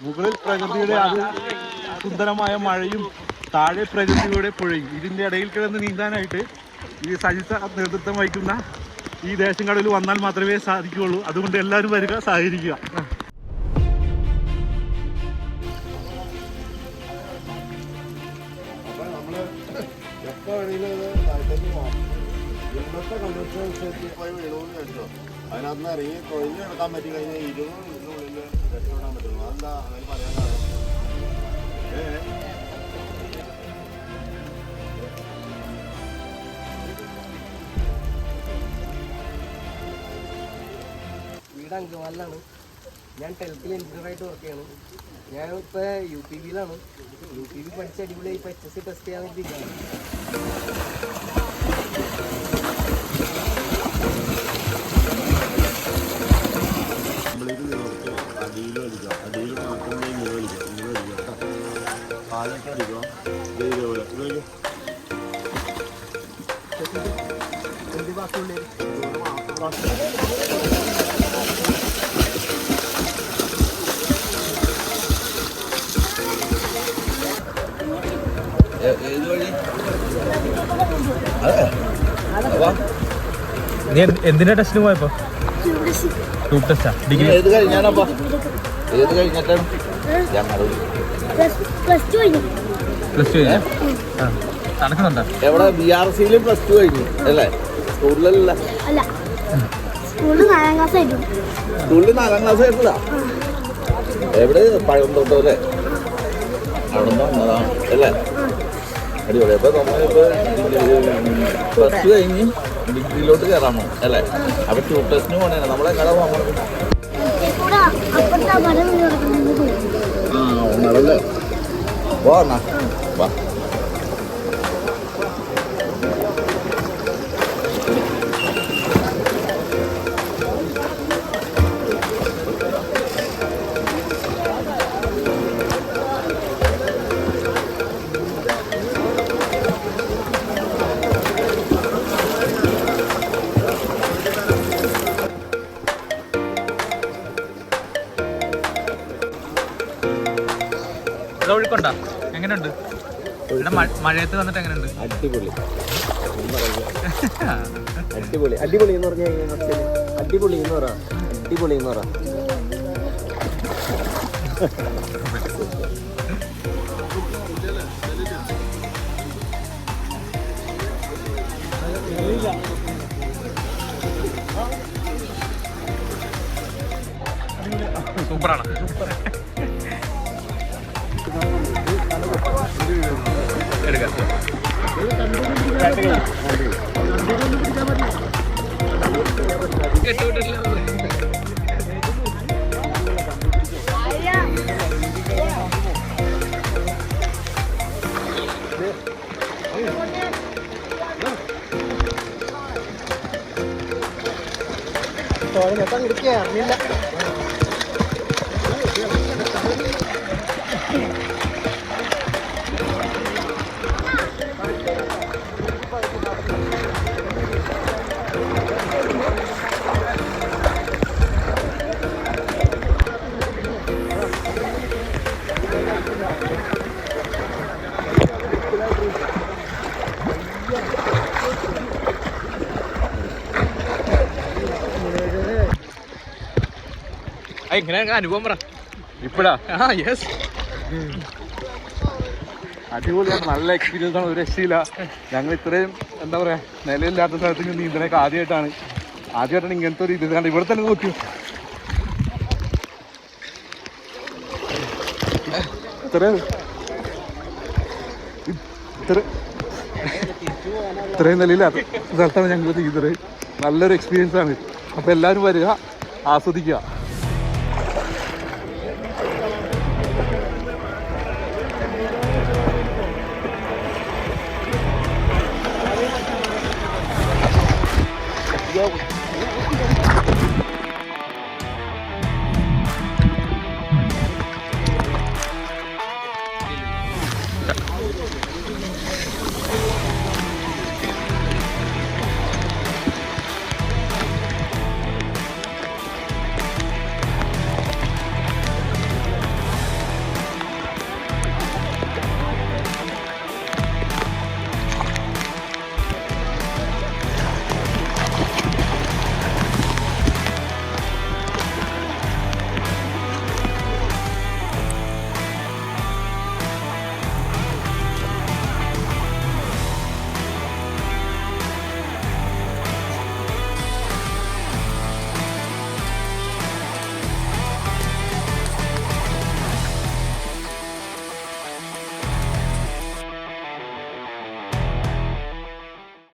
മുകളിൽ പ്രകൃതിയുടെ സുന്ദരമായ മഴയും താഴെ പ്രകൃതിയുടെ പുഴയും ഇതിൻ്റെ ഇടയിൽ കിടന്ന് നീന്താനായിട്ട് ഈ സജിത നേതൃത്വം വഹിക്കുന്ന ഈ ദേശങ്ങളിൽ വന്നാൽ മാത്രമേ സാധിക്കുകയുള്ളൂ. അതുകൊണ്ട് എല്ലാവരും വരിക, സഹകരിക്കുക. അതിനകത്ത് ഇറങ്ങി കൊഴിഞ്ഞെടുക്കാൻ പറ്റി കഴിഞ്ഞാൽ 20 മിനിറ്റിനുള്ളിൽ രക്ഷപ്പെടാൻ പറ്റുള്ളൂ. അതെന്താ അങ്ങനെ പറയാൻ കാരണം? വീട് അങ്കമാലിലാണ്. ഞാൻ 10th എഞ്ചിനീയറായിട്ട് വർക്ക് ചെയ്യണം. ഞാനിപ്പോൾ UPBയിലാണ്. UPB പഠിച്ച് അടിപൊളിയായി ഇപ്പോൾ HSC ടെസ്റ്റ് ചെയ്യാൻ വേണ്ടിയിരിക്കുകയാണ്. അടിയിൽ കളിക്കുക, അടിയിൽ മാത്രം ഇങ്ങനെ കളിക്കുക, ഇങ്ങനെ കളിക്കുക കേട്ടോ. കാലൊക്കെ അടിക്കുക, ഇതേപോലെ നീ എന്തിനാ ടെസ്റ്റിന് പോയപ്പോ? ട്യൂബ് ടെസ്റ്റാ? ഡിഗ്രി ഏത് കഴിഞ്ഞാണപ്പാ? ഏത് കഴിഞ്ഞിട്ടാണ്? പ്ലസ് ടു കഴിഞ്ഞു. നടക്കുന്നുണ്ടോ? എവിടെ? BRCയിൽ +2 കഴിഞ്ഞു അല്ലേ? സ്കൂളിലല്ല? അല്ല, സ്കൂളിൽ 4ാം ക്ലാസ് ആയിരുന്നു. സ്കൂളിൽ 4ാം ക്ലാസ് ആയിരുന്നതാ? എവിടെ? പഴംതോട്ടം അല്ലേ? അവിടെ നിന്ന് വന്നതാണ് അല്ലേ? അടിപൊളി. അപ്പോൾ നമ്മളിപ്പോൾ +2 കഴിഞ്ഞ് ഡിഗ്രിയിലോട്ട് കയറാമോ അല്ലേ? അപ്പോൾ ട്യൂബ് ടെസ്റ്റിന് പോകണേ. നമ്മളെങ്ങടെ പോകണം? ഒന്നടല്ലേ? പോന്നാ വാ. ഒഴുക്കുണ്ടോ? എങ്ങനെയുണ്ട് ഇവിടെ മഴയത്ത് വന്നിട്ട്? എങ്ങനെയുണ്ട്? അടിപൊളി. അടിപൊളി. അടിപൊളി എന്ന് പറഞ്ഞാൽ അടിപൊളി എന്ന് പറ. അടിപൊളി എന്ന് പറ. സൂപ്പറാണ്. എടുക്കാം. എങ്ങനെയാ അനുഭവം പറ ഇപ്പഴാ? യെസ്, അടിപൊളിയാണ്. നല്ല എക്സ്പീരിയൻസ് ആണ്, ഒരു രക്ഷയില്ല. ഞങ്ങൾ ഇത്രയും എന്താ പറയാ നിലയില്ലാത്ത സ്ഥലത്ത് നീന്തലൊക്കെ ആദ്യമായിട്ടാണ് ഇങ്ങനത്തെ ഒരു ഇത് കണ്ട്. ഇവിടെ തന്നെ നോക്കി ഇത്രയും നിലയില്ലാത്ത സ്ഥലത്താണ് ഞങ്ങൾ നീന്തല്. നല്ലൊരു എക്സ്പീരിയൻസ് ആണ്. അപ്പോൾ എല്ലാവരും വരിക, ആസ്വദിക്കുക.